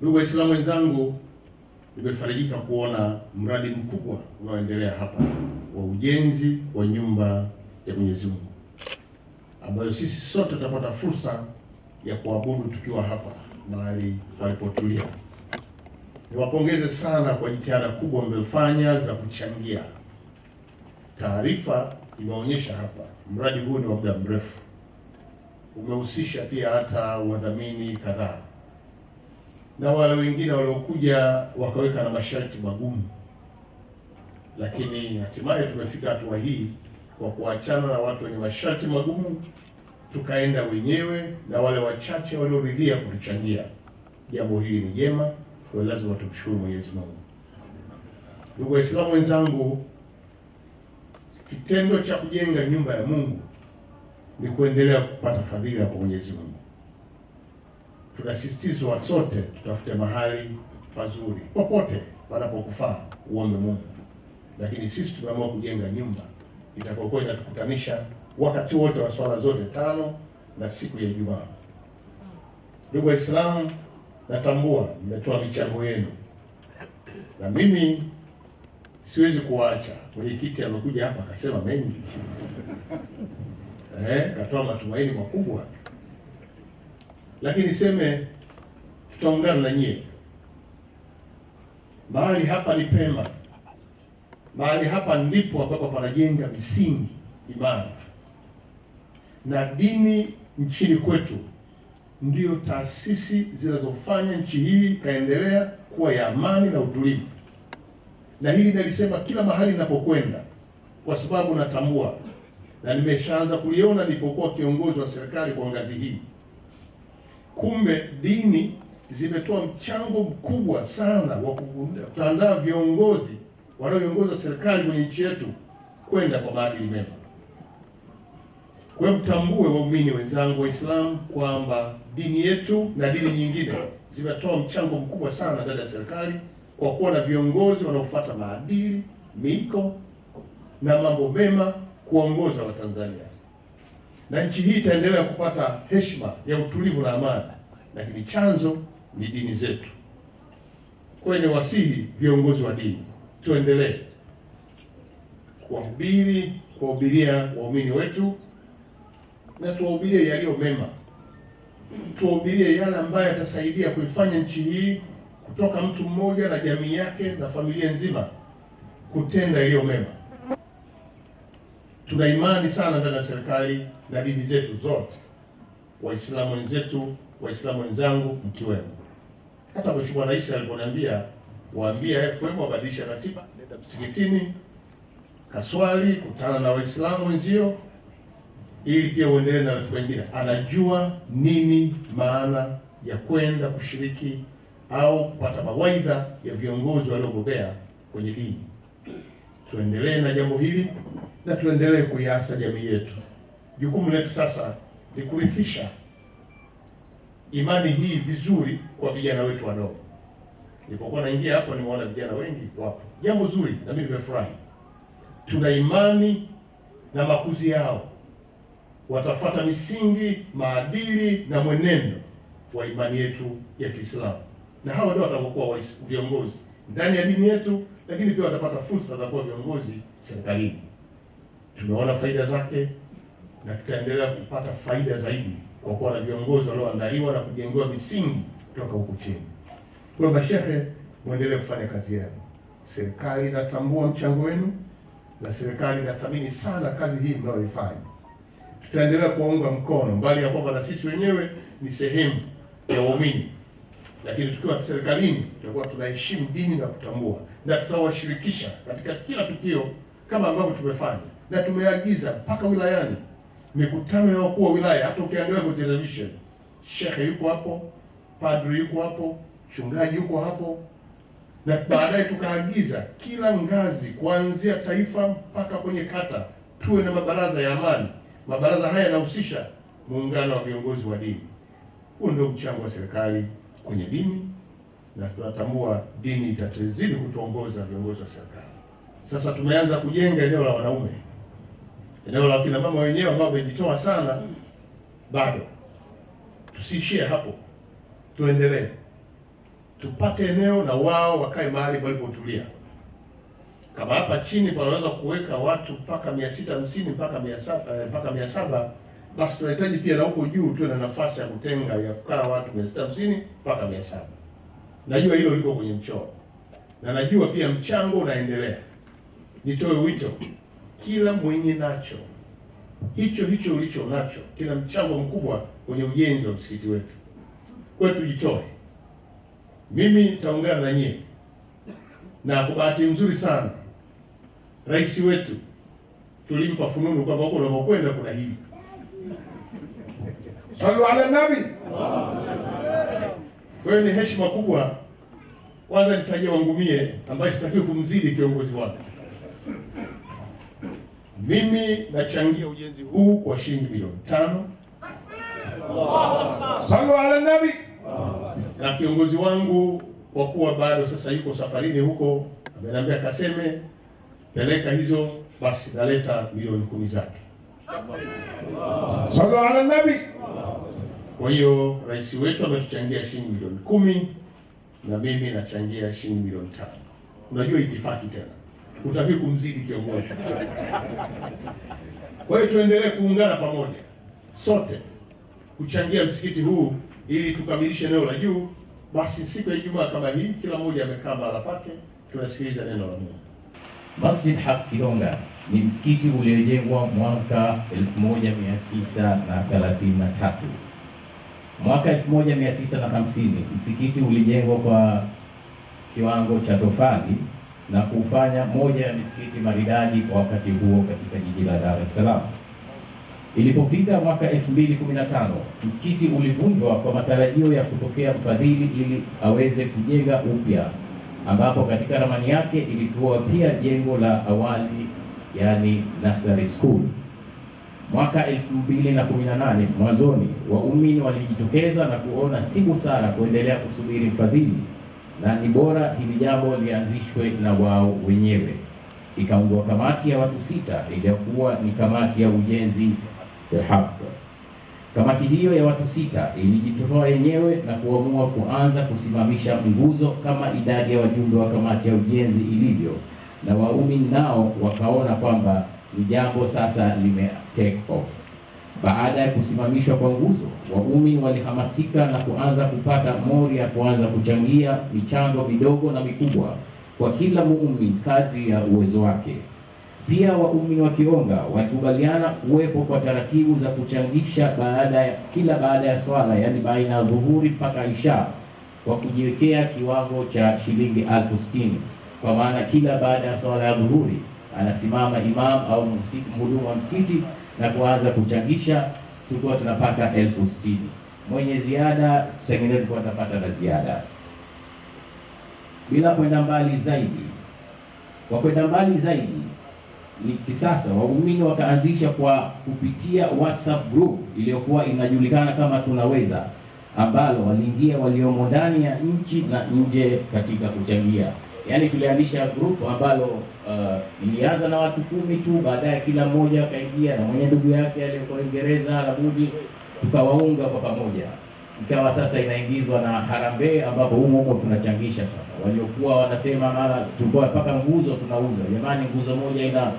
Ndugu Waislamu wenzangu, nimefarijika kuona mradi mkubwa unaoendelea hapa wa ujenzi wa nyumba ya Mwenyezi Mungu, ambayo sisi sote tutapata fursa ya kuabudu tukiwa hapa mahali palipotulia. Niwapongeze sana kwa jitihada kubwa mliofanya za kuchangia. Taarifa imeonyesha hapa mradi huu ni wa muda mrefu, umehusisha pia hata wadhamini kadhaa na wale wengine waliokuja wakaweka na masharti magumu, lakini hatimaye tumefika hatua hii kwa kuachana na watu wenye masharti magumu, tukaenda wenyewe na wale wachache walioridhia kutuchangia. Jambo hili ni jema, kwa lazima tumshukuru Mwenyezi Mungu. Ndugu Waislamu wenzangu, kitendo cha kujenga nyumba ya Mungu ni kuendelea kupata fadhila kwa Mwenyezi Mungu. Tunasisitizwa sote tutafute mahali pazuri popote panapokufaa uombe Mungu, lakini sisi tumeamua kujenga nyumba itakayokuwa inatukutanisha wakati wote wa swala zote tano na siku ya Ijumaa. Ndugu Waislamu, natambua mmetoa michango yenu na mimi siwezi kuacha. Mwenyekiti amekuja hapa akasema mengi katoa matumaini makubwa, lakini seme tutaungana na nyie. Mahali hapa ni pema, mahali hapa ndipo ambapo panajenga misingi imara, na dini nchini kwetu ndio taasisi zinazofanya nchi hii kaendelea kuwa ya amani na utulivu. Na hili nalisema kila mahali ninapokwenda, kwa sababu natambua na nimeshaanza kuliona nilipokuwa kiongozi wa serikali kwa ngazi hii. Kumbe dini zimetoa mchango mkubwa sana wa kuandaa viongozi wanaoongoza serikali kwenye nchi yetu kwenda kwa maadili mema. Kwa hiyo mtambue, waumini wenzangu Waislamu, kwamba dini yetu na dini nyingine zimetoa mchango mkubwa sana ndani ya serikali kwa kuwa na viongozi wanaofuata maadili, miiko na mambo mema kuongoza Watanzania. Na nchi hii itaendelea kupata heshima ya utulivu na amani, lakini chanzo ni dini zetu. Kwa hiyo wasihi viongozi wa dini tuendelee kuwahubiria waumini wetu, na tuwahubirie yaliyo mema, tuwahubirie yale ambayo yatasaidia kuifanya nchi hii kutoka mtu mmoja na jamii yake na familia nzima kutenda yaliyo mema. Tuna imani sana ndani ya serikali na dini zetu zote, Waislamu wenzetu, Waislamu wenzangu mkiwemo. Hata Mheshimiwa Rais aliponiambia waambie FM wabadilisha ratiba, nenda msikitini, kaswali, kutana na Waislamu wenzio ili pia uendelee na ratiba nyingine. Anajua nini maana ya kwenda kushiriki au kupata mawaidha ya viongozi waliobobea kwenye dini. Tuendelee na jambo hili na tuendelee kuiasa jamii yetu. Jukumu letu sasa ni kurithisha imani hii vizuri kwa vijana wetu wadogo. Nilipokuwa naingia hapo nimeona vijana wengi wapo. Jambo zuri, na mimi nimefurahi. Tuna imani na makuzi yao watafuata misingi, maadili na mwenendo wa imani yetu ya Kiislamu, na hawa ndio watakuwa viongozi ndani ya dini yetu, lakini pia watapata fursa za kuwa viongozi serikalini. Tumeona faida zake na tutaendelea kupata faida zaidi kwa kuwa na viongozi walioandaliwa na kujengewa misingi kutoka huku chini. Kwa mashehe, muendelee kufanya kazi yenu. Serikali inatambua mchango wenu na serikali inathamini sana kazi hii mnayoifanya. Tutaendelea kuwaunga mkono, mbali ya kwamba na sisi wenyewe ni sehemu ya waumini, lakini tukiwa serikalini tutakuwa tunaheshimu dini na kutambua, na tutawashirikisha katika kila tukio kama ambavyo tumefanya, na tumeagiza mpaka wilayani mikutano ya wakuu wa wilaya. Hata ukiangalia kwa television, shekhe yuko hapo, padri yuko hapo, mchungaji yuko hapo, na baadaye tukaagiza kila ngazi kuanzia taifa mpaka kwenye kata tuwe na mabaraza ya amani. Mabaraza haya yanahusisha muungano wa viongozi wa dini. Huo ndio mchango wa serikali kwenye dini, na tunatambua dini itatazidi kutuongoza viongozi wa serikali. Sasa tumeanza kujenga eneo la wanaume, eneo la kina mama wenyewe ambao wamejitoa sana. Bado tusiishie hapo, tuendelee. tupate eneo na wao wakae mahali palipotulia. Kama hapa chini panaweza kuweka watu mpaka 650 mpaka 700, basi tunahitaji pia na huko juu tuwe na nafasi ya kutenga ya kukaa watu 650 mpaka 700. Najua hilo liko kwenye mchoro na najua pia mchango unaendelea. Nitoe wito, kila mwenye nacho hicho ulicho nacho, kila mchango mkubwa kwenye ujenzi wa msikiti wetu, kwa tujitoe. Mimi nitaungana na nyie, na kwa bahati nzuri sana rais wetu tulimpa fununu kwamba huko unapokwenda kuna hili. Sallu ala nabi. Kwa hiyo ni heshima kubwa. Kwanza nitajie wangu mie ambaye sitakiwi kumzidi kiongozi wake. Mimi nachangia ujenzi huu kwa shilingi milioni 5. Sallu ala nabi. Na kiongozi wangu kwa kuwa bado sasa yuko safarini huko, ameniambia Kaseme peleka hizo, basi naleta milioni 10 zake. Sallu ala nabi. Kwa hiyo rais wetu ametuchangia shilingi milioni 10 na mimi nachangia shilingi milioni 5. Unajua itifaki tena, utakiwa kumzidi kiongozi. Kwa hiyo tuendelee kuungana pamoja sote kuchangia msikiti huu ili tukamilishe eneo la juu. Basi siku ya Ijumaa kama hii, kila mmoja amekaa mahala pake, tunasikiliza neno la Mungu. Masjid Haq Kihonga ni msikiti uliojengwa mwaka 1933. Mwaka 1950 msikiti ulijengwa kwa kiwango cha tofali na kufanya moja ya misikiti maridadi kwa wakati huo katika jiji la Dar es Salaam. Ilipofika mwaka 2015 msikiti ulivunjwa kwa matarajio ya kutokea mfadhili ili aweze kujenga upya, ambapo katika ramani yake ilikuwa pia jengo la awali, yani nursery school. Mwaka 2018 mwanzoni, waumini walijitokeza na kuona si busara kuendelea kusubiri mfadhili na ni bora hili jambo lianzishwe na wao wenyewe. Ikaundwa kamati ya watu 6 iliyokuwa ni kamati ya ujenzi Haq. Kamati hiyo ya watu 6 ilijitoa yenyewe na kuamua kuanza kusimamisha nguzo kama idadi ya wajumbe wa kamati ya ujenzi ilivyo, na waumini nao wakaona kwamba ni jambo sasa lime take off. Baada ya kusimamishwa kwa nguzo, waumini walihamasika na kuanza kupata mori ya kuanza kuchangia michango midogo na mikubwa kwa kila muumini kadri ya uwezo wake. Pia waumini wa Kihonga walikubaliana kuwepo kwa taratibu za kuchangisha baada ya swala, yani baina ya dhuhuri mpaka isha, kwa kujiwekea kiwango cha shilingi 60,000. Kwa maana kila baada ya swala ya dhuhuri anasimama imam au mhudumu wa msikiti na kuanza kuchangisha, tulikuwa tunapata 60,000. Mwenye ziada sengine tulikuwa tunapata na ziada. Bila kwenda mbali zaidi, ni kisasa waumini wakaanzisha kwa kupitia WhatsApp group iliyokuwa inajulikana kama Tunaweza, ambalo waliingia waliomo ndani ya nchi na nje katika kuchangia. Yaani tulianzisha group ambalo ilianza na watu 10 tu, baadaye kila mmoja akaingia na mwenye ndugu yake aliyeko Uingereza na budi, tukawaunga kwa pamoja. Ikawa sasa inaingizwa na harambee, ambapo humo tunachangisha sasa. Waliokuwa wanasema mara tulikuwa mpaka nguzo tunauza, jamani nguzo moja ina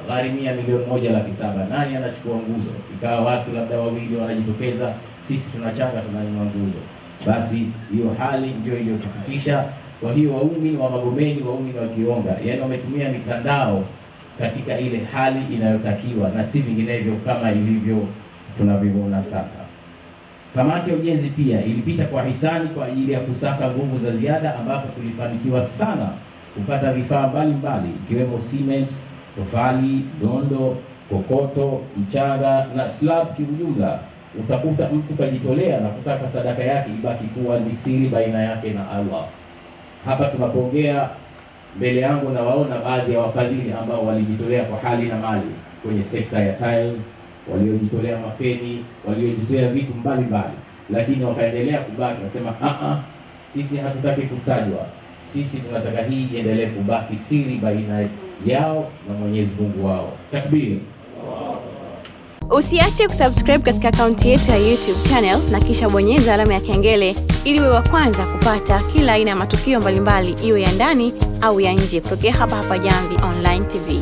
gharimia milioni 1,700,000, nani anachukua nguzo? Ikawa watu labda 2 wanajitokeza, sisi tunachanga tunanunua nguzo. Basi hiyo hali ndio iliyotufikisha. Kwa hiyo waumini wa Magomeni, waumini wa Kihonga, yani wametumia mitandao katika ile hali inayotakiwa na si vinginevyo kama ilivyo tunavyoona sasa. Kamati ya ujenzi pia ilipita kwa hisani kwa ajili ya kusaka nguvu za ziada, ambapo tulifanikiwa sana kupata vifaa mbalimbali ikiwemo cement, tofali, dondo, kokoto, mchanga na slab. Kiujumla utakuta mtu kajitolea na kutaka sadaka yake ibaki kuwa ni siri baina yake na Allah. Hapa tunapoongea mbele yangu na waona baadhi ya wafadhili ambao walijitolea kwa hali na mali kwenye sekta ya tiles, waliojitolea mafeni, waliojitolea vitu mbalimbali, lakini wakaendelea kubaki wasema sisi hatutaki kutajwa, sisi tunataka hii iendelee kubaki siri baina yao na Mwenyezi Mungu wao. Takbir. Usiache kusubscribe katika akaunti yetu ya YouTube channel na kisha bonyeza alama ya kengele ili uwe wa kwanza kupata kila aina ya matukio mbalimbali, iwe ya ndani au ya nje, kutokea hapa Jamvi Online TV.